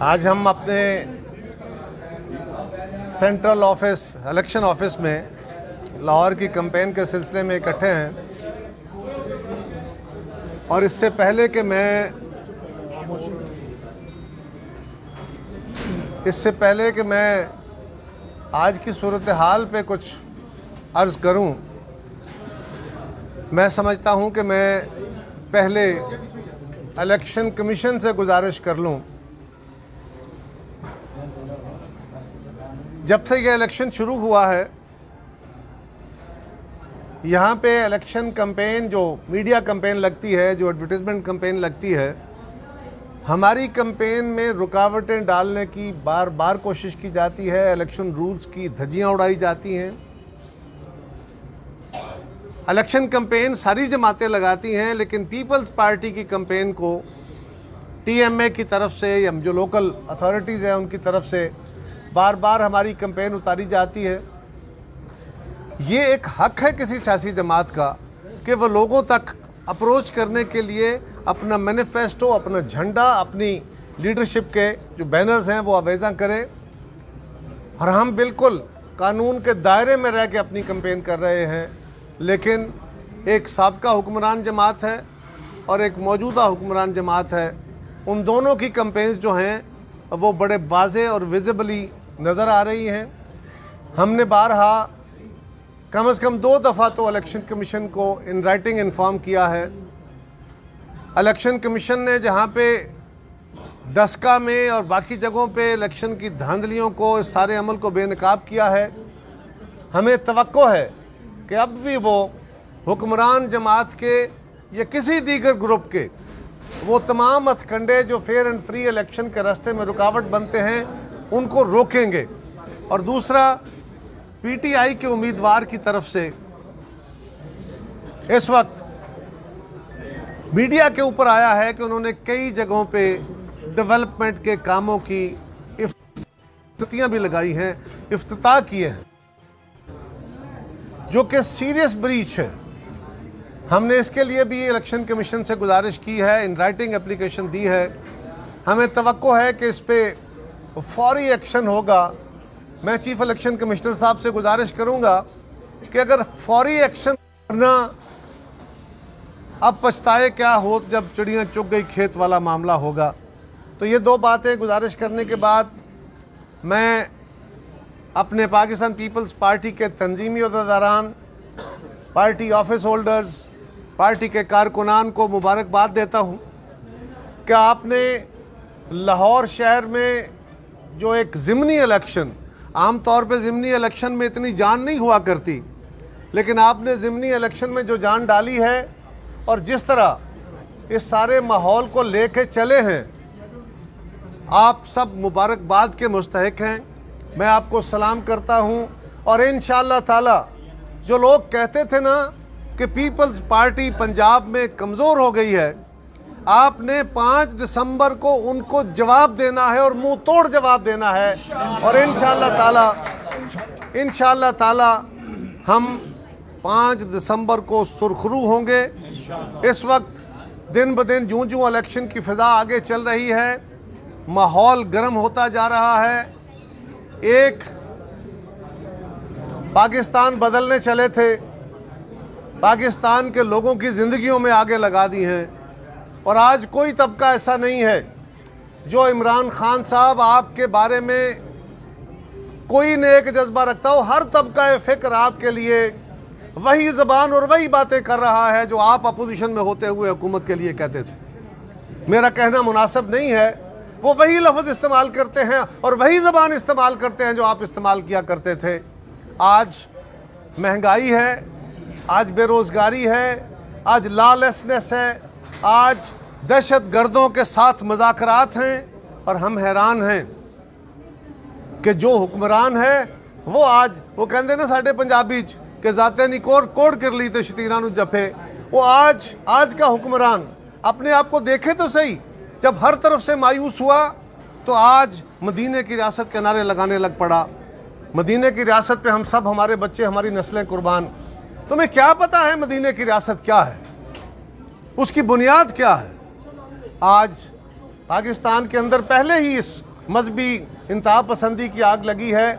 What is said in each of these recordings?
आज हम अपने सेंट्रल ऑफिस इलेक्शन ऑफिस में लाहौर की कैंपेन के सिलसिले में इकट्ठे हैं और इससे पहले कि मैं आज की सूरत हाल पे कुछ अर्ज़ करूं, मैं समझता हूं कि मैं पहले इलेक्शन कमीशन से गुजारिश कर लूं। जब से ये इलेक्शन शुरू हुआ है, यहाँ पे इलेक्शन कैंपेन जो मीडिया कैंपेन लगती है, जो एडवर्टाइजमेंट कैंपेन लगती है, हमारी कैंपेन में रुकावटें डालने की बार बार कोशिश की जाती है। इलेक्शन रूल्स की धज्जियाँ उड़ाई जाती हैं। इलेक्शन कैंपेन सारी जमातें लगाती हैं, लेकिन पीपल्स पार्टी की कैंपेन को टीएमए की तरफ से या जो लोकल अथॉरिटीज़ हैं उनकी तरफ से बार बार हमारी कैंपेन उतारी जाती है। ये एक हक है किसी सियासी जमात का कि वो लोगों तक अप्रोच करने के लिए अपना मैनिफेस्टो, अपना झंडा, अपनी लीडरशिप के जो बैनर्स हैं वो आवेज़ा करे। और हम बिल्कुल कानून के दायरे में रह के अपनी कैंपेन कर रहे हैं, लेकिन एक साबका हुक्मरान जमात है और एक मौजूदा हुक्मरान जमात है। उन दोनों की कैंपेन्स जो हैं वो बड़े वाज़े और विजिबली नज़र आ रही हैं। हमने बारहा कम से कम 2 दफ़ा तो इलेक्शन कमीशन को इन राइटिंग इन्फॉर्म किया है। इलेक्शन कमीशन ने जहाँ पे डस्का में और बाकी जगहों पे इलेक्शन की धांधलियों को, इस सारे अमल को बेनकाब किया है। हमें तवक्को है कि अब भी वो हुक्मरान जमात के या किसी दीगर ग्रुप के वो तमाम हथकंडे जो फेयर एंड फ्री इलेक्शन के रास्ते में रुकावट बनते हैं उनको रोकेंगे। और दूसरा, पीटीआई के उम्मीदवार की तरफ से इस वक्त मीडिया के ऊपर आया है कि उन्होंने कई जगहों पे डेवलपमेंट के कामों की इफ्तिताह भी लगाई हैं, इफ्तिताह किए हैं, जो कि सीरियस ब्रीच है। हमने इसके लिए भी इलेक्शन कमीशन से गुजारिश की है, इन राइटिंग एप्लीकेशन दी है। हमें तवक्को है कि इस पे फौरी एक्शन होगा। मैं चीफ इलेक्शन कमिश्नर साहब से गुजारिश करूंगा कि अगर फौरी एक्शन करना, अब पछताए क्या हो जब चिड़ियाँ चुग गई खेत वाला मामला होगा। तो ये 2 बातें गुजारिश करने के बाद मैं अपने पाकिस्तान पीपल्स पार्टी के तंजीमी अहदेदारान, पार्टी ऑफिस होल्डर्स, पार्टी के कारकुनान को मुबारकबाद देता हूँ कि आपने लाहौर शहर में जो एक ज़िमनी इलेक्शन, आम तौर पे ज़िमनी इलेक्शन में इतनी जान नहीं हुआ करती, लेकिन आपने ज़िमनी इलेक्शन में जो जान डाली है और जिस तरह इस सारे माहौल को लेके चले हैं, आप सब मुबारकबाद के मुस्तहिक हैं। मैं आपको सलाम करता हूं। और इंशाअल्लाह ताला जो लोग कहते थे ना कि पीपल्स पार्टी पंजाब में कमज़ोर हो गई है, आपने 5 दिसंबर को उनको जवाब देना है और मुंह तोड़ जवाब देना है। और इंशाअल्लाह ताला हम 5 दिसंबर को सुरखरू होंगे। इस वक्त दिन ब दिन जूं जूं इलेक्शन की फ़िज़ा आगे चल रही है, माहौल गर्म होता जा रहा है। एक पाकिस्तान बदलने चले थे, पाकिस्तान के लोगों की ज़िंदगियों में आगे लगा दी हैं। और आज कोई तबका ऐसा नहीं है जो इमरान खान साहब आपके बारे में कोई नेक जज्बा रखता हो। हर तबका फ़िक्र आपके लिए वही ज़बान और वही बातें कर रहा है जो आप अपोजिशन में होते हुए हुकूमत के लिए कहते थे। मेरा कहना मुनासिब नहीं है, वो वही लफ्ज़ इस्तेमाल करते हैं और वही ज़बान इस्तेमाल करते हैं जो आप इस्तेमाल किया करते थे। आज महंगाई है, आज बेरोज़गारी है, आज लॉलेसनेस है, आज दहशत गर्दों के साथ मज़ाकरात हैं। और हम हैरान हैं कि जो हुक्मरान है वो आज, वो कहते ना साढ़े पंजाबी के जाते नहीं कोड़ कर ली तो शतीरां नूं जफे, वो आज का हुक्मरान अपने आप को देखे तो सही। जब हर तरफ से मायूस हुआ तो आज मदीने की रियासत के नारे लगाने लग पड़ा। मदीने की रियासत पे हम सब, हमारे बच्चे, हमारी नस्लें कुर्बान। तुम्हें क्या पता है मदीने की रियासत क्या है, उसकी बुनियाद क्या है? आज पाकिस्तान के अंदर पहले ही इस मजहबी इंतहा पसंदी की आग लगी है,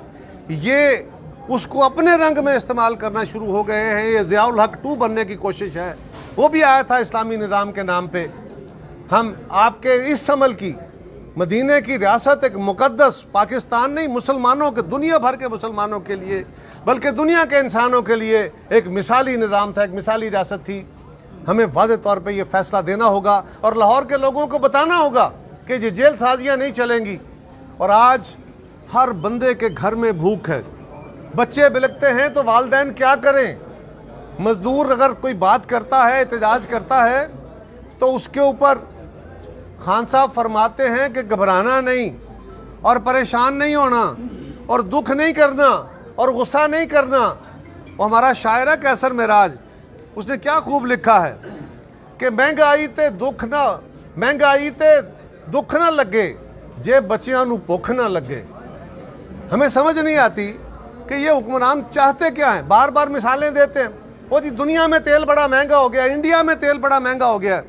ये उसको अपने रंग में इस्तेमाल करना शुरू हो गए हैं। ये ज़ियाउल हक 2 बनने की कोशिश है। वो भी आया था इस्लामी निज़ाम के नाम पे। हम आपके इस समल की मदीने की रियासत एक मुकद्दस, पाकिस्तान नहीं मुसलमानों के, दुनिया भर के मुसलमानों के लिए, बल्कि दुनिया के इंसानों के लिए एक मिसाली निज़ाम था, एक मिसाली रियासत थी। हमें वाज़ेह तौर पे ये फ़ैसला देना होगा और लाहौर के लोगों को बताना होगा कि ये जेल साजियाँ नहीं चलेंगी। और आज हर बंदे के घर में भूख है, बच्चे बिलखते हैं तो वालिदैन क्या करें। मज़दूर अगर कोई बात करता है, एहतजाज करता है, तो उसके ऊपर खान साहब फरमाते हैं कि घबराना नहीं और परेशान नहीं होना और दुख नहीं करना और गुस्सा नहीं करना। और हमारा शायर है कैसर मेराज, उसने क्या खूब लिखा है कि महंगाई ते दुख ना लगे जे बच्चियां नू भुख ना लगे। हमें समझ नहीं आती कि ये हुक्मरान चाहते क्या हैं। बार बार मिसालें देते हैं, वो जी दुनिया में तेल बड़ा महंगा हो गया, इंडिया में तेल बड़ा महंगा हो गया।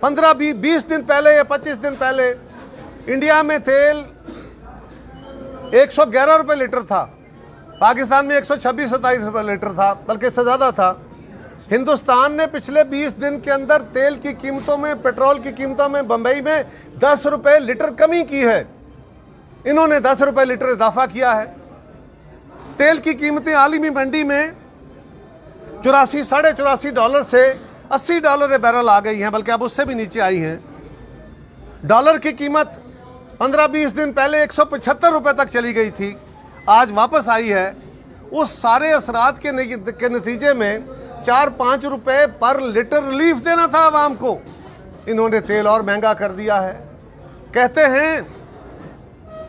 15-20 दिन पहले या 25 दिन पहले इंडिया में तेल 111 रुपये लीटर था, पाकिस्तान में 126-27 रुपये लीटर था, बल्कि इससे ज़्यादा था। हिंदुस्तान ने पिछले 20 दिन के अंदर तेल की कीमतों में, पेट्रोल की कीमतों में बम्बई में 10 रुपये लीटर कमी की है। इन्होंने 10 रुपये लीटर इजाफा किया है। तेल की कीमतें आलमी मंडी में 84-84.5 डॉलर से $80 बैरल आ गई हैं, बल्कि अब उससे भी नीचे आई हैं। डॉलर की कीमत 15-20 दिन पहले 175 रुपये तक चली गई थी, आज वापस आई है। उस सारे असरात के नतीजे में 4-5 रुपये पर लीटर रिलीफ देना था आवाम को, इन्होंने तेल और महंगा कर दिया है। कहते हैं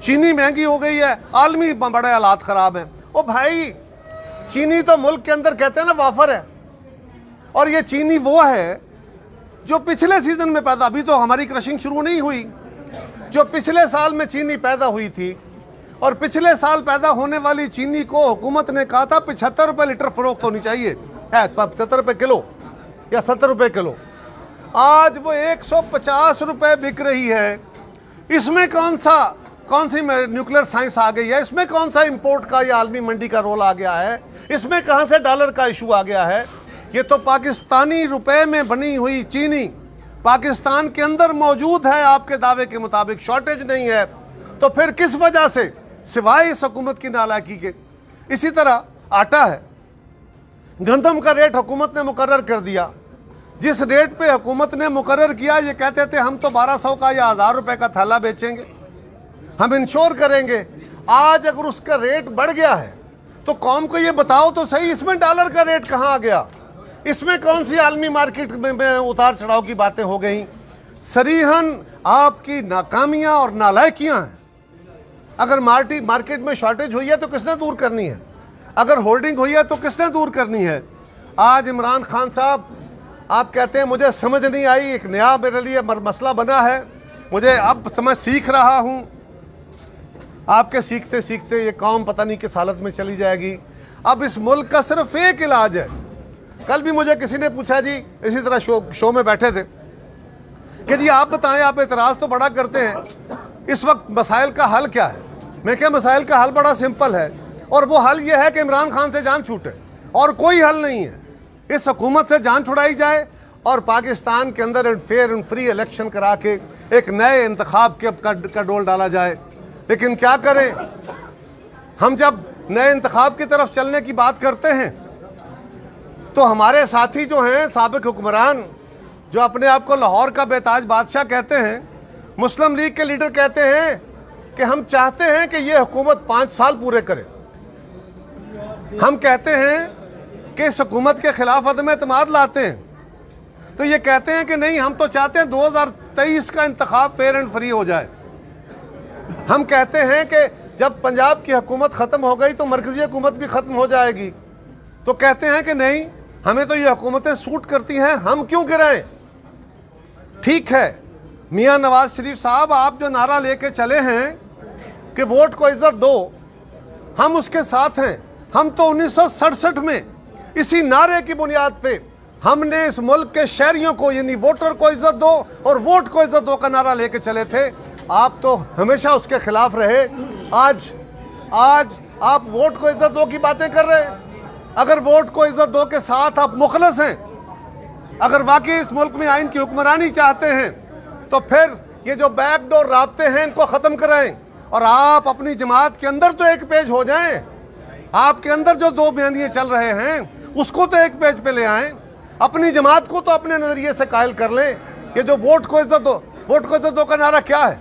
चीनी महंगी हो गई है, आलमी बड़े हालात ख़राब हैं। ओ भाई, चीनी तो मुल्क के अंदर कहते हैं ना वाफर है, और ये चीनी वो है जो पिछले सीज़न में पैदा, अभी तो हमारी क्रशिंग शुरू नहीं हुई, जो पिछले साल में चीनी पैदा हुई थी। और पिछले साल पैदा होने वाली चीनी को हुकूमत ने कहा था 75 रुपये लीटर फ़रोख्त होनी चाहिए, है 75 रुपये किलो या 70 रुपये किलो। आज वो 150 रुपये बिक रही है। इसमें कौन सी न्यूक्लियर साइंस आ गई है? इसमें कौन सा इंपोर्ट का या आलमी मंडी का रोल आ गया है? इसमें कहाँ से डॉलर का इशू आ गया है? ये तो पाकिस्तानी रुपए में बनी हुई चीनी पाकिस्तान के अंदर मौजूद है, आपके दावे के मुताबिक शॉर्टेज नहीं है। तो फिर किस वजह से, सिवाय इस हुकूमत की नालायकी के। इसी तरह आटा है, गंदम का रेट हुकूमत ने मुकर्रर कर दिया। जिस रेट पे हुकूमत ने मुकर्रर किया, ये कहते थे हम तो 1200 का या 1000 रुपये का थैला बेचेंगे, हम इंश्योर करेंगे। आज अगर उसका रेट बढ़ गया है तो कौम को ये बताओ तो सही, इसमें डॉलर का रेट कहाँ आ गया? इसमें कौन सी आलमी मार्केट में उतार चढ़ाव की बातें हो गई? सरीहन आपकी नाकामियां और नालायकियां हैं। अगर मार्केट में शॉर्टेज हुई है तो किसने दूर करनी है? अगर होल्डिंग हुई है तो किसने दूर करनी है? आज इमरान खान साहब, आप कहते हैं मुझे समझ नहीं आई, एक नया मेरे लिए मसला बना है, मुझे अब समझ सीख रहा हूँ। आपके सीखते सीखते ये कौम पता नहीं किस हालत में चली जाएगी। अब इस मुल्क का सिर्फ एक इलाज है। कल भी मुझे किसी ने पूछा जी, इसी तरह शो में बैठे थे, कि जी आप बताएं, आप एतराज़ तो बड़ा करते हैं, इस वक्त मसाइल का हल क्या है? मैं क्या, मसाइल का हल बड़ा सिंपल है, और वो हल ये है कि इमरान खान से जान छूटे, और कोई हल नहीं है। इस हुकूमत से जान छुड़ाई जाए और पाकिस्तान के अंदर फेयर एंड फ्री इलेक्शन करा के एक नए इंतखाब का डोल डाला जाए। लेकिन क्या करें, हम जब नए इंतखाब की तरफ चलने की बात करते हैं तो हमारे साथी जो हैं साबिक हुक्मरान, जो अपने आप को लाहौर का बेताज बादशाह कहते हैं, मुस्लिम लीग के लीडर कहते हैं कि हम चाहते हैं कि ये हुकूमत 5 साल पूरे करे। हम कहते हैं कि इस हुकूमत के खिलाफ अदम एतमाद लाते हैं, तो ये कहते हैं कि नहीं, हम तो चाहते हैं 2023 का इंतखाब फेयर एंड फ्री हो जाए। हम कहते हैं कि जब पंजाब की हुकूमत ख़त्म हो गई तो मरकज़ी हुकूमत भी ख़त्म हो जाएगी। तो कहते हैं कि नहीं, हमें तो ये हुकूमतें सूट करती हैं, हम क्यों गिराएं? ठीक है मियाँ नवाज शरीफ साहब, आप जो नारा लेके चले हैं कि वोट को इज्जत दो, हम उसके साथ हैं। हम तो 1967 में इसी नारे की बुनियाद पे हमने इस मुल्क के शहरियों को, यानी वोटर को इज्जत दो और वोट को इज्जत दो का नारा लेके चले थे। आप तो हमेशा उसके खिलाफ रहे। आज आप वोट को इज्जत दो की बातें कर रहे हैं। अगर वोट को इज्जत दो के साथ आप मुखलस हैं, अगर वाकई इस मुल्क में आइन की हुक्मरानी चाहते हैं, तो फिर ये जो बैकडोर राब्ते हैं इनको ख़त्म कराएं और आप अपनी जमात के अंदर तो एक पेज हो जाएं। आपके अंदर जो दो बयानिए चल रहे हैं उसको तो एक पेज पे ले आएं। अपनी जमात को तो अपने नज़रिए से कायल कर लें। ये जो वोट को इज्जत दो का नारा क्या है?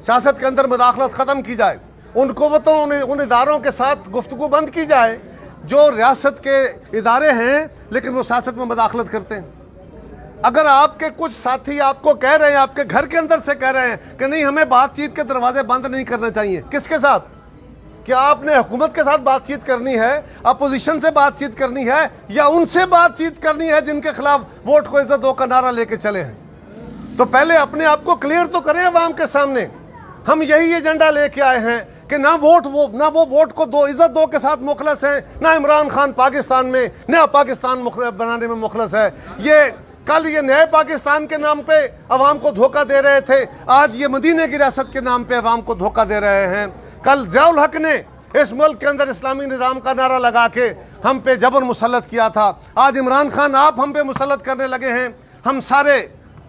सियासत के अंदर मुदाखलत ख़त्म की जाए, उन कुव्वतों उन इदारों के साथ गुफ्तगू बंद की जाए जो रियासत के इदारे हैं लेकिन वो सियासत में मुदाखलत करते हैं। अगर आपके कुछ साथी आपको कह रहे हैं, आपके घर के अंदर से कह रहे हैं कि नहीं हमें बातचीत के दरवाजे बंद नहीं करना चाहिए, किसके साथ? क्या आपने हुकूमत के साथ बातचीत करनी है, अपोजिशन से बातचीत करनी है, या उनसे बातचीत करनी है जिनके खिलाफ वोट को इज्जत दो का नारा लेके चले हैं? तो पहले अपने आप को क्लियर तो करें अवाम के सामने। हम यही एजेंडा लेके आए हैं कि ना वो वोट को दो, इज्जत दो के साथ मुखलस हैं, ना इमरान खान पाकिस्तान में नया पाकिस्तान बनाने में मुखलस है। कल ये नए पाकिस्तान के नाम पे अवाम को धोखा दे रहे थे, आज ये मदीने की रियासत के नाम पे अवाम को धोखा दे रहे हैं। कल ज़ियाउल हक ने इस मुल्क के अंदर इस्लामी निज़ाम का नारा लगा के हम पे जबर मुसल्लत किया था, आज इमरान खान आप हम पे मुसल्लत करने लगे हैं। हम सारे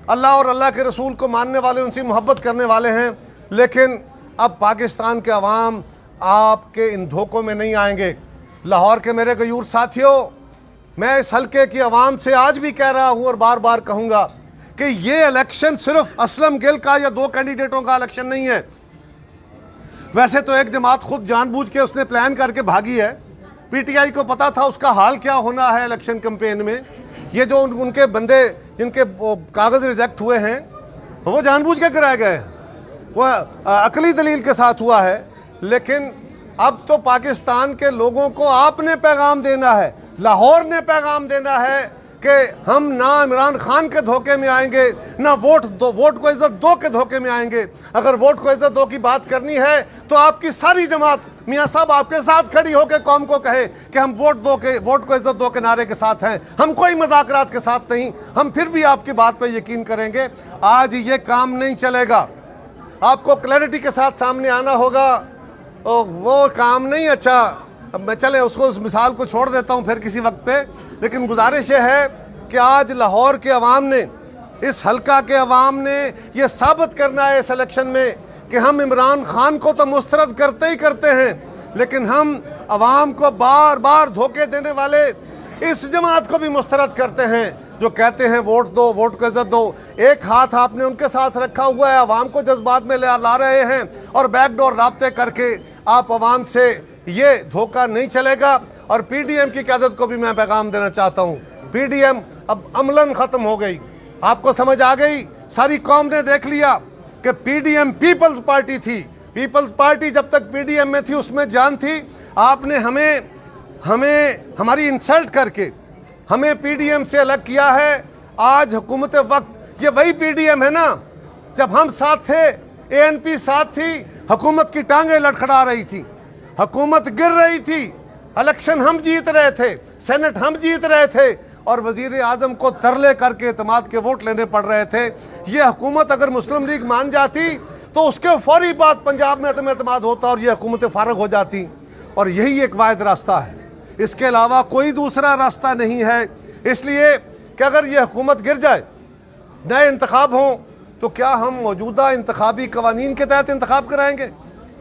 अल्लाह और अल्लाह के रसूल को मानने वाले, उनसे मोहब्बत करने वाले हैं, लेकिन अब पाकिस्तान के अवाम आपके इन धोखों में नहीं आएंगे। लाहौर के मेरे गयूर साथियों, मैं इस हल्के की आवाम से आज भी कह रहा हूं और बार बार कहूंगा कि ये इलेक्शन सिर्फ असलम गिल का या दो कैंडिडेटों का इलेक्शन नहीं है। वैसे तो एक जमात खुद जानबूझ के उसने प्लान करके भागी है, पीटीआई को पता था उसका हाल क्या होना है इलेक्शन कैंपेन में। ये जो उनके बंदे जिनके कागज़ रिजेक्ट हुए हैं वो जानबूझ के कराए गए, वो अकली दलील के साथ हुआ है। लेकिन अब तो पाकिस्तान के लोगों को आपने पैगाम देना है, लाहौर ने पैगाम देना है कि हम ना इमरान खान के धोखे में आएंगे, ना वोट को इज्जत दो के धोखे में आएंगे। अगर वोट को इज्जत दो की बात करनी है तो आपकी सारी जमात मियाँ साहब आपके साथ खड़ी होकर कौम को कहे कि हम वोट को इज्जत दो के नारे के साथ हैं, हम कोई मजाकरात के साथ नहीं, हम फिर भी आपकी बात पर यकीन करेंगे। आज ये काम नहीं चलेगा, आपको क्लैरिटी के साथ सामने आना होगा। वो काम नहीं अच्छा, अब मैं चले उसको उस मिसाल को छोड़ देता हूँ फिर किसी वक्त पे। लेकिन गुजारिश है कि आज लाहौर के अवाम ने, इस हल्का के अवाम ने ये साबित करना है इस इलेक्शन में कि हम इमरान खान को तो मुस्तरद करते ही करते हैं, लेकिन हम अवाम को बार बार धोखे देने वाले इस जमात को भी मुस्तरद करते हैं जो कहते हैं वोट दो, वोट को इज्जत दो। एक हाथ आपने उनके साथ रखा हुआ है, अवाम को जज्बात में ला रहे हैं और बैकडोर राब्ते करके आप अवाम से ये धोखा नहीं चलेगा। और पीडीएम की क़यादत को भी मैं पैगाम देना चाहता हूँ, पीडीएम अब अमलन ख़त्म हो गई, आपको समझ आ गई, सारी कौम ने देख लिया कि पीडीएम पीपल्स पार्टी थी। पीपल्स पार्टी जब तक पीडीएम में थी उसमें जान थी। आपने हमें हमारी इंसल्ट करके हमें पीडीएम से अलग किया है। आज हुकूमत वक्त ये वही पीडीएम है ना, जब हम साथ थे, एएनपी साथ थी, हुकूमत की टांगें लड़खड़ा रही थी, हुकूमत गिर रही थी, इलेक्शन हम जीत रहे थे, सेनेट हम जीत रहे थे और वजीर आजम को तरले करके एतमाद के वोट लेने पड़ रहे थे। ये हुकूमत अगर मुस्लिम लीग मान जाती तो उसके फौरी बाद पंजाब में एतमाद होता और ये हुकूमतें फारग हो जाती। और यही एक वाहिद रास्ता है, इसके अलावा कोई दूसरा रास्ता नहीं है। इसलिए कि अगर ये हुकूमत गिर जाए, नए इंतखाब हों, तो क्या हम मौजूदा इंतखाबी कवानीन के तहत इंतखाब कराएंगे?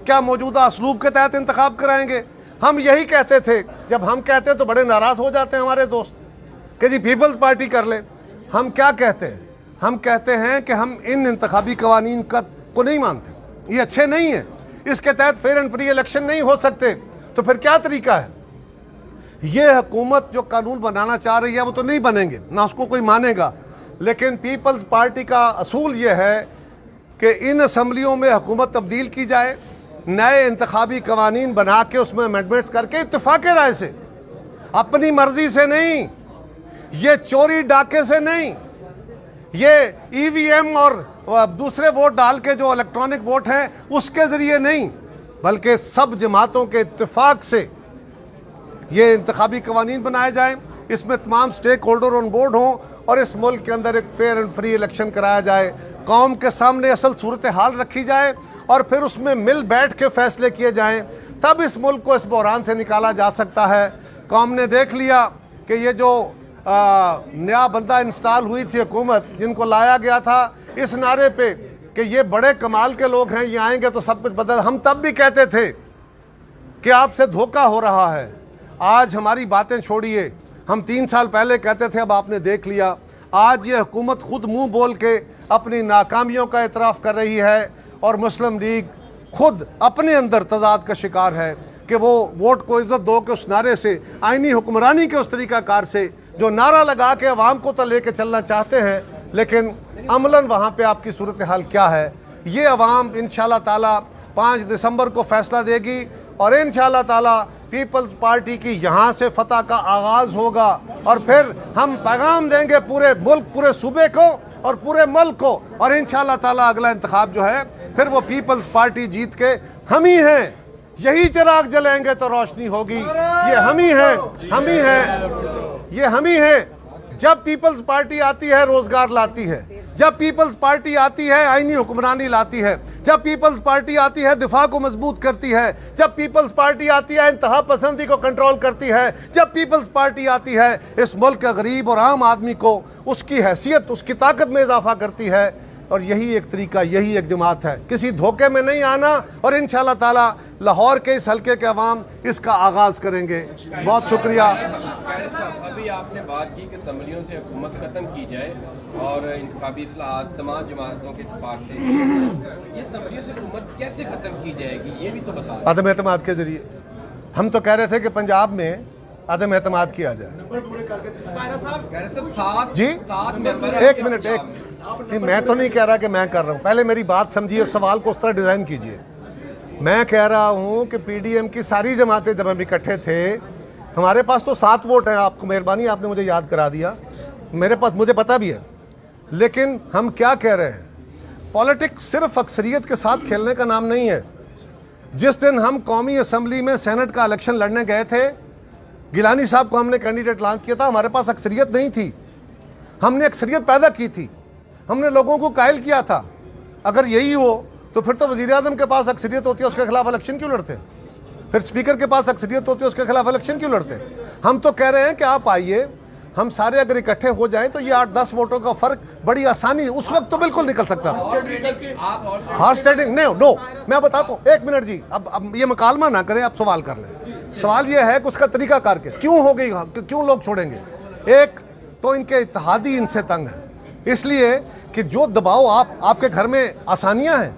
क्या मौजूदा असलूब के तहत इंतखाब कराएंगे? हम यही कहते थे, जब हम कहते तो बड़े नाराज़ हो जाते हैं हमारे दोस्त कि जी पीपल्स पार्टी कर ले। हम क्या कहते हैं? हम कहते हैं कि हम इन इंतखाबी कवानीन को नहीं मानते, ये अच्छे नहीं हैं, इसके तहत फेयर एंड फ्री इलेक्शन नहीं हो सकते। तो फिर क्या तरीका है? ये हुकूमत जो कानून बनाना चाह रही है वो तो नहीं बनेंगे, ना उसको कोई मानेगा। लेकिन पीपल्स पार्टी का असूल ये है कि इन असम्बलियों में हुकूमत तब्दील की जाए, नए इंतखाबी कवानीन बना के उसमें अमेंडमेंट्स करके इत्तेफाक राय से, अपनी मर्जी से नहीं, ये चोरी डाके से नहीं, ये ईवीएम और दूसरे वोट डाल के जो इलेक्ट्रॉनिक वोट हैं उसके ज़रिए नहीं, बल्कि सब जमातों के इत्तेफाक से ये इंतखाबी कवानीन बनाए जाएं, इसमें तमाम स्टेक होल्डर ऑन बोर्ड हों और इस मुल्क के अंदर एक फेयर एंड फ्री इलेक्शन कराया जाए। कौम के सामने असल सूरत हाल रखी जाए और फिर उसमें मिल बैठ के फैसले किए जाएं, तब इस मुल्क को इस बहरान से निकाला जा सकता है। कौम ने देख लिया कि ये जो नया बंदा इंस्टॉल हुई थी हुकूमत, जिनको लाया गया था इस नारे पे कि ये बड़े कमाल के लोग हैं, ये आएंगे तो सब कुछ बदल। हम तब भी कहते थे कि आपसे धोखा हो रहा है। आज हमारी बातें छोड़िए, हम 3 साल पहले कहते थे, अब आपने देख लिया। आज ये हुकूमत खुद मुंह बोल के अपनी नाकामियों का एतराफ़ कर रही है और मुस्लिम लीग खुद अपने अंदर तजाद का शिकार है कि वो वोट को इज़्ज़त दो के उस नारे से, आइनी हुक्मरानी के उस तरीक़ाकार से जो नारा लगा के अवाम को तो लेके चलना चाहते हैं, लेकिन अमलन वहाँ पे आपकी सूरत हाल क्या है, ये अवाम इंशाअल्लाह ताला 5 दिसंबर को फ़ैसला देगी और इंशाअल्लाह ताला पीपल्स पार्टी की यहाँ से फतह का आगाज़ होगा और फिर हम पैगाम देंगे पूरे मुल्क, पूरे सूबे को और पूरे मुल्क को, और इंशाअल्लाह ताला अगला इंतखाब जो है फिर वो पीपल्स पार्टी जीत के हम ही हैं। यही चिराग जलेंगे तो रोशनी होगी। ये हम ही हैं, हम ही हैं, ये हम ही हैं। जब पीपल्स पार्टी आती है रोजगार लाती है, जब पीपल्स पार्टी आती है आईनी हुक्मरानी लाती है, जब पीपल्स पार्टी आती है दिफा को मजबूत करती है, जब पीपल्स पार्टी आती है इंतहा पसंदी को कंट्रोल करती है, जब पीपल्स पार्टी आती है इस मुल्क के गरीब और आम आदमी को उसकी हैसियत, उसकी ताकत में इजाफा करती है। और यही एक तरीका, यही एक जमात है, किसी धोखे में नहीं आना। और इंशाअल्लाह ताला लाहौर के इस हल्के के अवाम इसका आगाज़ करेंगे। बहुत शुक्रिया। अभी आपने बात की कि असम्बलियों से हुकूमत ख़त्म की जाए और इंतखाबी इस्लाहात तमाम जमातों के इत्तेफाक से, ये असम्बलियों से हुकूमत कैसे ख़त्म की जाएगी, ये भी तो बता। अदम एतमाद के जरिए। हम तो कह रहे थे कि पंजाब में अदम एतमाद किया जाए। जी 7 मेंबर, एक मिनट, नहीं, मैं तो नहीं कह रहा कि मैं कर रहा हूँ। पहले मेरी बात समझिए, सवाल को उस तरह डिज़ाइन कीजिए। मैं कह रहा हूँ कि पीडीएम की सारी जमातें जब हम इकट्ठे थे, हमारे पास तो 7 वोट हैं। आपको मेहरबानी, आपने मुझे याद करा दिया, मेरे पास, मुझे पता भी है। लेकिन हम क्या कह रहे हैं, पॉलिटिक्स सिर्फ अक्सरियत के साथ खेलने का नाम नहीं है। जिस दिन हम कौमी असम्बली में सेनेट का इलेक्शन लड़ने गए थे, गिलानी साहब को हमने कैंडिडेट लॉन्च किया था, हमारे पास अक्सरियत नहीं थी, हमने अक्सरियत पैदा की थी, हमने लोगों को कायल किया था। अगर यही हो तो फिर तो वज़ीर आज़म के पास अक्सरियत होती है, उसके खिलाफ इलेक्शन क्यों लड़ते? फिर स्पीकर के पास अक्सरियत होती है, उसके खिलाफ इलेक्शन क्यों लड़ते? हम तो कह रहे हैं कि आप आइए, हम सारे अगर इकट्ठे हो जाएं तो ये 8-10 वोटों का फर्क बड़ी आसानी, उस वक्त तो बिल्कुल निकल सकता था। हॉर्स ट्रेडिंग नो, मैं बताता हूँ, 1 मिनट जी, अब ये मुकालमा ना करें, आप सवाल कर लें। सवाल ये है कि उसका तरीका करके क्यों हो गई, क्यों लोग छोड़ेंगे? एक तो इनके इत्तेहादी इनसे तंग है, इसलिए कि जो दबाव आपके घर में आसानियां हैं,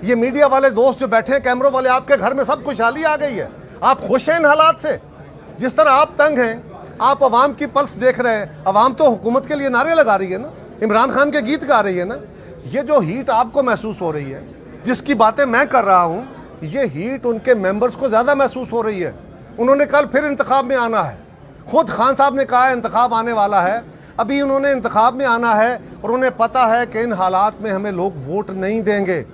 ये मीडिया वाले दोस्त जो बैठे हैं, कैमरों वाले, आपके घर में सब खुशहाली आ गई है, आप खुश हैं इन हालात से। जिस तरह आप तंग हैं, आप अवाम की पल्स देख रहे हैं, अवाम तो हुकूमत के लिए नारे लगा रही है ना, इमरान खान के गीत गा रही है ना। ये जो हीट आपको महसूस हो रही है, जिसकी बातें मैं कर रहा हूँ, ये हीट उनके मेंबर्स को ज़्यादा महसूस हो रही है। उन्होंने कल फिर इंतखाब में आना है, खुद खान साहब ने कहा है इंतखाब आने वाला है, अभी उन्होंने इंतखाब में आना है और उन्हें पता है कि इन हालात में हमें लोग वोट नहीं देंगे।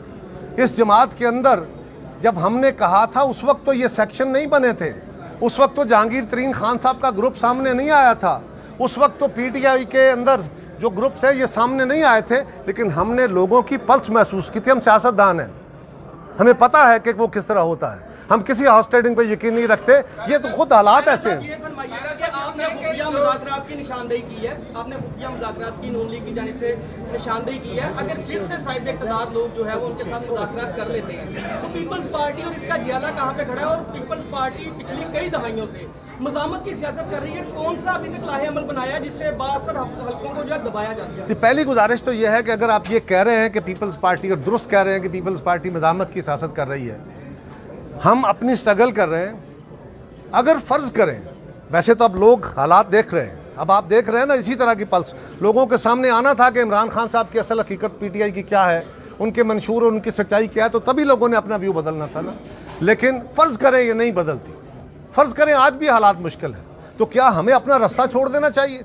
इस जमात के अंदर जब हमने कहा था, उस वक्त तो ये सेक्शन नहीं बने थे, उस वक्त तो जहांगीर तरीन खान साहब का ग्रुप सामने नहीं आया था, उस वक्त तो पीटीआई के अंदर जो ग्रुप्स है ये सामने नहीं आए थे, लेकिन हमने लोगों की पल्स महसूस की थी। हम सियासतदान हैं, हमें पता है कि वो किस तरह होता है, हम किसी हाउस ट्रेडिंग पे यकीन नहीं रखते, ये तो खुद हालात ऐसे हैं। आपने खुफिया मुज़ाकरात की निशानदेही की है, आपने खुफिया मुज़ाकरात की नून लीग की जानिब से निशानदेही की है। अगर फिर से साहिब इक़्तिदार लोग जो है वो उनके साथ मुज़ाकरात कर लेते हैं तो पीपल्स पार्टी और इसका जियाला कहाँ पे खड़ा है? और पीपल्स पार्टी पिछली कई दहाइयों से मज़ामत की सियासत कर रही है, कौन सा अभी तक लाहे अमल बनाया जिससे बासर हल्कों को जो है दबाया जाता है? पहली गुजारिश तो यह है कि अगर आप ये कह रहे हैं कि पीपल्स पार्टी, और दुरुस्त कह रहे हैं कि पीपल्स पार्टी मज़ामत की सियासत कर रही है, हम अपनी स्ट्रगल कर रहे हैं। अगर फ़र्ज़ करें, वैसे तो अब लोग हालात देख रहे हैं, अब आप देख रहे हैं ना इसी तरह की पल्स, लोगों के सामने आना था कि इमरान खान साहब की असल हकीकत पीटीआई की क्या है, उनके मंशूर और उनकी सच्चाई क्या है, तो तभी लोगों ने अपना व्यू बदलना था ना। लेकिन फ़र्ज़ करें ये नहीं बदलती, फ़र्ज़ करें आज भी हालात मुश्किल है, तो क्या हमें अपना रास्ता छोड़ देना चाहिए?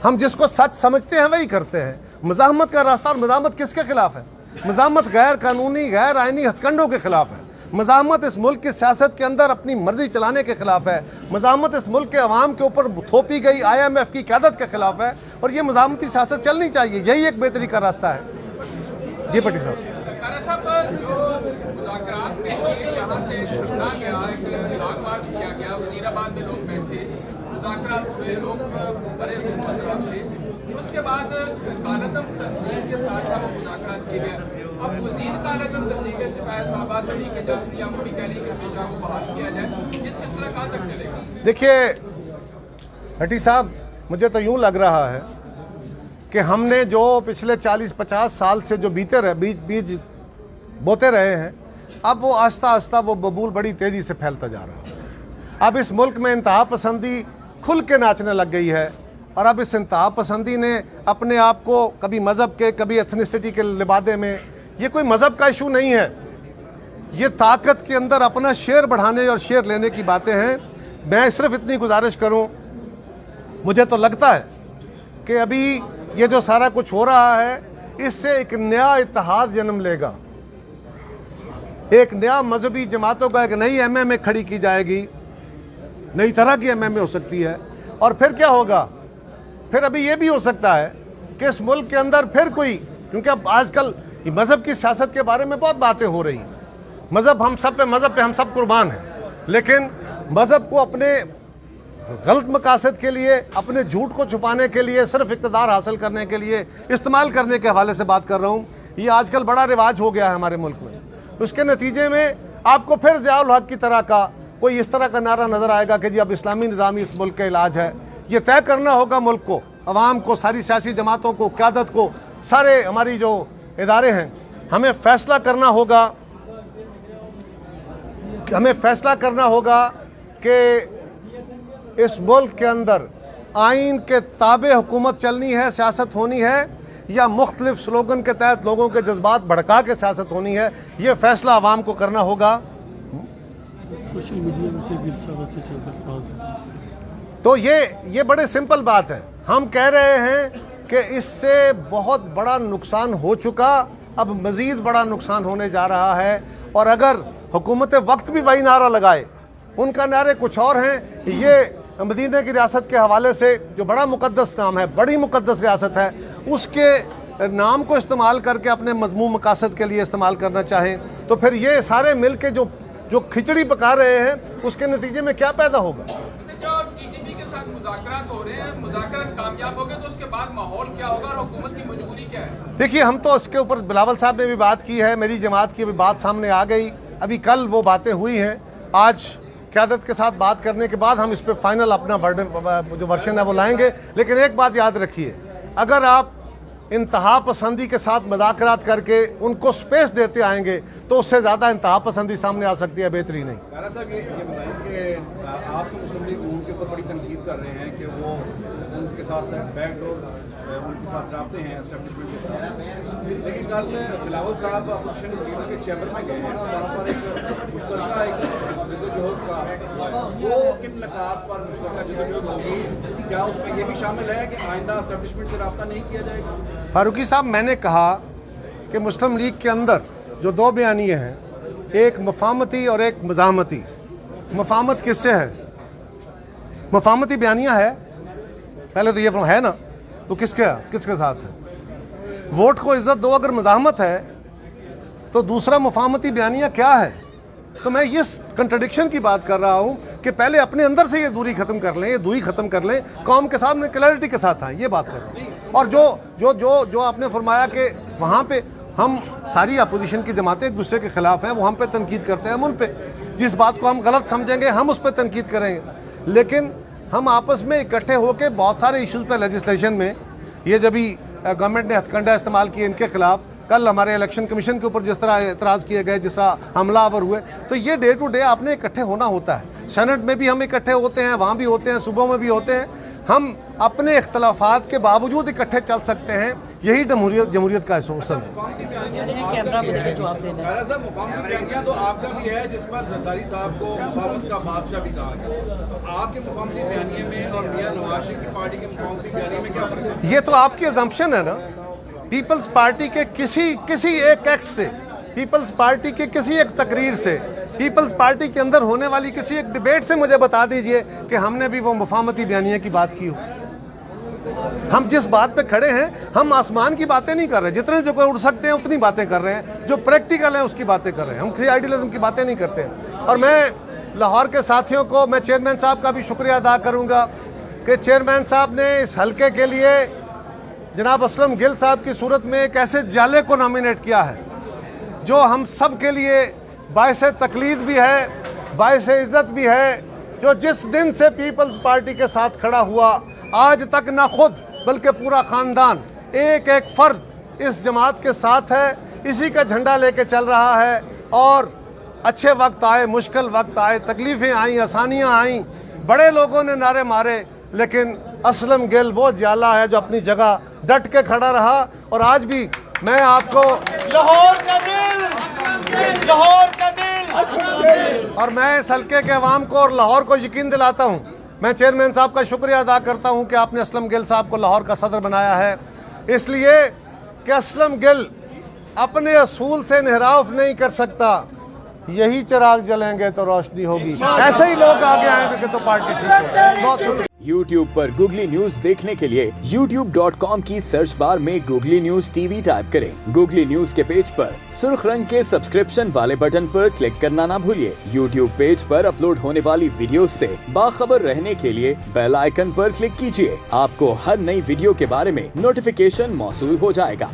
हम जिसको सच समझते हैं वही करते हैं। मज़ाहमत का रास्ता, और मज़ाहमत किसके खिलाफ है? मज़ाहमत गैर कानूनी, गैर आइनी हथकंडों के खिलाफ है। मज़ाहमत इस मुल्क की सियासत के अंदर अपनी मर्जी चलाने के खिलाफ है। मज़ाहमत इस मुल्क के अवाम के ऊपर थोपी गई IMF की क़यादत के खिलाफ है, और ये मज़ाहमती सियासत चलनी चाहिए, यही एक बेहतरी का रास्ता है। जी पट्टी साहब, कारा साहब, जो मुज़ाकरात के लिए यहाँ से चुना गया, एक लॉन्ग मार्च किया गया, वजीराबाद में लोग बैठे, मुज़ाकरात हुए, लोग बड़े हुकूमत से, उसके बाद कालदम तंजीम के साथ वो मुज़ाकरात किए गए। अब मज़ीद कालदम तंजीम के सिपाही साहबा तरीके जाफरिया वो भी कह रही है कि हमेशा को बहाल किया जाए, ये सिलसिला कहाँ तक चलेगा? देखिए भट्टी साहब, मुझे तो यूँ लग रहा है कि हमने जो पिछले 40-50 साल से जो बीज बोते रहे हैं, अब वो आस्ता आस्ता वो बबूल बड़ी तेज़ी से फैलता जा रहा है। अब इस मुल्क में इंतहा पसंदी खुल के नाचने लग गई है, और अब इस इंतहा पसंदी ने अपने आप को कभी मज़हब के, कभी एथनिसिटी के लिबादे में, ये कोई मज़हब का इशू नहीं है, ये ताकत के अंदर अपना शेयर बढ़ाने और शेयर लेने की बातें हैं। मैं सिर्फ इतनी गुजारिश करूं, मुझे तो लगता है कि अभी ये जो सारा कुछ हो रहा है, इससे एक नया इत्तेहाद जन्म लेगा, एक नया मजहबी जमातों का एक नई एमएमए खड़ी की जाएगी, नई तरह की एमएमए हो सकती है। और फिर क्या होगा, फिर अभी ये भी हो सकता है कि इस मुल्क के अंदर फिर कोई, क्योंकि अब आजकल मज़हब की सियासत के बारे में बहुत बातें हो रही हैं, मज़हब हम सब पे, मज़हब पे हम सब कुर्बान हैं, लेकिन मज़हब को अपने गलत मकासद के लिए, अपने झूठ को छुपाने के लिए, सिर्फ इक़्तिदार हासिल करने के लिए इस्तेमाल करने के हवाले से बात कर रहा हूँ। ये आजकल बड़ा रिवाज हो गया है हमारे मुल्क में। उसके नतीजे में आपको फिर ज़ियाउल हक़ की तरह का कोई इस तरह का नारा नज़र आएगा कि जी अब इस्लामी निज़ाम इस मुल्क का इलाज है। ये तय करना होगा मुल्क को, अवाम को, सारी सियासी जमातों को, क़यादत को, सारे हमारी जो इदारे हैं, हमें फ़ैसला करना होगा, कि इस मुल्क के अंदर आइन के ताबे हुकूमत चलनी है, सियासत होनी है, या मुख्तलिफ स्लोगन के तहत लोगों के जज्बात भड़का के सियासत होनी है। ये फ़ैसला आवाम को करना होगा। सोशल मीडिया में से वैसे चलकर तो ये बड़े सिंपल बात है। हम कह रहे हैं कि इससे बहुत बड़ा नुकसान हो चुका, अब मज़ीद बड़ा नुकसान होने जा रहा है। और अगर हुकूमत वक्त भी वही नारा लगाए, उनका नारे कुछ और हैं, ये मदीना की रियासत के हवाले से जो बड़ा मुक़द्दस नाम है, बड़ी मुक़द्दस रियासत है, उसके नाम को इस्तेमाल करके अपने मज़मूम मकासद के लिए इस्तेमाल करना चाहें, तो फिर ये सारे मिल के जो खिचड़ी पका रहे हैं, उसके नतीजे में क्या पैदा होगा। जो टीटीपी के साथ मुज़ाकरात हो रहे हैं, मुज़ाकरात कामयाब हो गए तो उसके बाद माहौल क्या होगा और हुकूमत की मजबूरी क्या है? देखिए, हम तो इसके ऊपर बिलावल साहब ने भी बात की है, मेरी जमात की भी बात सामने आ गई, अभी कल वो बातें हुई हैं। आज क़यादत के साथ बात करने के बाद हम इस पर फाइनल अपना जो वर्शन है वो लाएंगे। लेकिन एक बात याद रखिए, अगर आप इंतहा पसंदी के साथ मुज़ाकरात करके उनको स्पेस देते आएंगे तो उससे ज़्यादा इंतहा पसंदी सामने आ सकती है, बेहतरी नहीं। कारा साहब, ये बताएं कि आप तो मुस्लिम लीग उनके ऊपर बड़ी तनकीद कर रहे हैं कि वो उनके साथ बैकडोर उनके साथ रबते हैं एस्टेब्लिशमेंट के साथ, लेकिन कल बिलावल साहब अपोजिशन लीडर के चैम्बर में गए हैं और वहाँ पर एक मुश्तरका जद्दोजहद का वो किन नकात पर मुश्तरका जद्दोजहद होगी, क्या उसमें ये भी शामिल है कि आइंदा एस्टेब्लिशमेंट से रब्ता नहीं किया जाएगा? फारूकी साहब, मैंने कहा कि मुस्लिम लीग के अंदर जो दो बयानिए हैं, एक मफामती और एक मज़ाहमती। मफामत किससे है? मफामती बयानिया है, पहले तो ये है ना, तो किसके साथ है? वोट को इज्जत दो अगर मज़ाहमत है, तो दूसरा मफामती बयानिया क्या है? तो मैं इस कंट्रडिक्शन की बात कर रहा हूँ कि पहले अपने अंदर से ये दूरी ख़त्म कर लें, ये दूरी ख़त्म कर लें, कौम के सामने क्लैरिटी के साथ आए, ये बात कर रहा हूँ। और जो आपने फरमाया कि वहाँ पे हम सारी अपोजिशन की जमातें एक दूसरे के ख़िलाफ़ हैं, वो हम पे तनकीद करते हैं, हम उन पे जिस बात को हम गलत समझेंगे हम उस पर तनकीद करेंगे, लेकिन हम आपस में इकट्ठे होकर बहुत सारे इश्यूज़ पे लेजिस्लेशन में, ये जब भी गवर्नमेंट ने हथकंडा इस्तेमाल किए इनके ख़िलाफ़, कल हमारे इलेक्शन कमीशन के ऊपर जिस तरह एतराज़ किए गए, जिस तरह हमलावर हुए, तो ये डे टू डे आपने इकट्ठे होना होता है। सेनेट में भी हम इकट्ठे होते हैं, वहाँ भी होते हैं, सूबों में भी होते हैं। हम अपने इख्तलाफात के बावजूद इकट्ठे चल सकते हैं, यही जमहूरियत का असूल है। मुकामी बयानिया तो आपका भी है, जिस पर जरदारी साहब को मुखावत का बादशाह भी कहा गया, तो आपके मुकामी बयानिए में और मियां नवाज शरीफ की पार्टी के मुकामी बयानिए में क्या फर्क है? ये तो आपकी अजम्पशन है ना। पीपल्स पार्टी के किसी एक एक्ट से, पीपल्स पार्टी के किसी एक तकरीर से, पीपल्स पार्टी के अंदर होने वाली किसी एक डिबेट से मुझे बता दीजिए कि हमने भी वो मुफाहमती बयानिया की बात की हो। हम जिस बात पे खड़े हैं, हम आसमान की बातें नहीं कर रहे, जितने जो कोई उड़ सकते हैं उतनी बातें कर रहे हैं, जो प्रैक्टिकल है उसकी बातें कर रहे हैं, हम किसी आइडियलिज्म की बातें नहीं करते। और मैं लाहौर के साथियों को, मैं चेयरमैन साहब का भी शुक्रिया अदा करूँगा कि चेयरमैन साहब ने इस हल्के के लिए जनाब असलम गिल साहब की सूरत में एक ऐसे जाले को नॉमिनेट किया है जो हम सब के लिए बायस तकलीद भी है, बायस इज़्ज़त भी है, जो जिस दिन से पीपल्स पार्टी के साथ खड़ा हुआ आज तक ना खुद बल्कि पूरा ख़ानदान, एक एक फ़र्द इस जमात के साथ है, इसी का झंडा लेके चल रहा है। और अच्छे वक्त आए, मुश्किल वक्त आए, तकलीफ़ें आईं, आसानियाँ आईं, बड़े लोगों ने नारे मारे, लेकिन असलम गिल वो जाला है जो अपनी जगह डट के खड़ा रहा। और आज भी मैं आपको लाहौर का दिल, लाहौर का दिल, और मैं इस हल्के के अवाम को और लाहौर को यकीन दिलाता हूँ, मैं चेयरमैन साहब का शुक्रिया अदा करता हूँ कि आपने असलम गिल साहब को लाहौर का सदर बनाया है, इसलिए कि असलम गिल अपने असूल से इन्हिराफ नहीं कर सकता। यही चिराग जलेंगे तो रोशनी होगी, ऐसे ही लोग आगे आएंगे तो पार्टी ठीक होगी। बहुत शुक्रिया। YouTube पर गूगली न्यूज देखने के लिए youtube.com की सर्च बार में गूगली न्यूज टीवी टाइप करें। गूगली न्यूज के पेज पर सुर्ख रंग के सब्सक्रिप्शन वाले बटन पर क्लिक करना ना भूलिए। YouTube पेज पर अपलोड होने वाली वीडियोस से बाखबर रहने के लिए बेल आइकन पर क्लिक कीजिए। आपको हर नई वीडियो के बारे में नोटिफिकेशन मौसूल हो जाएगा।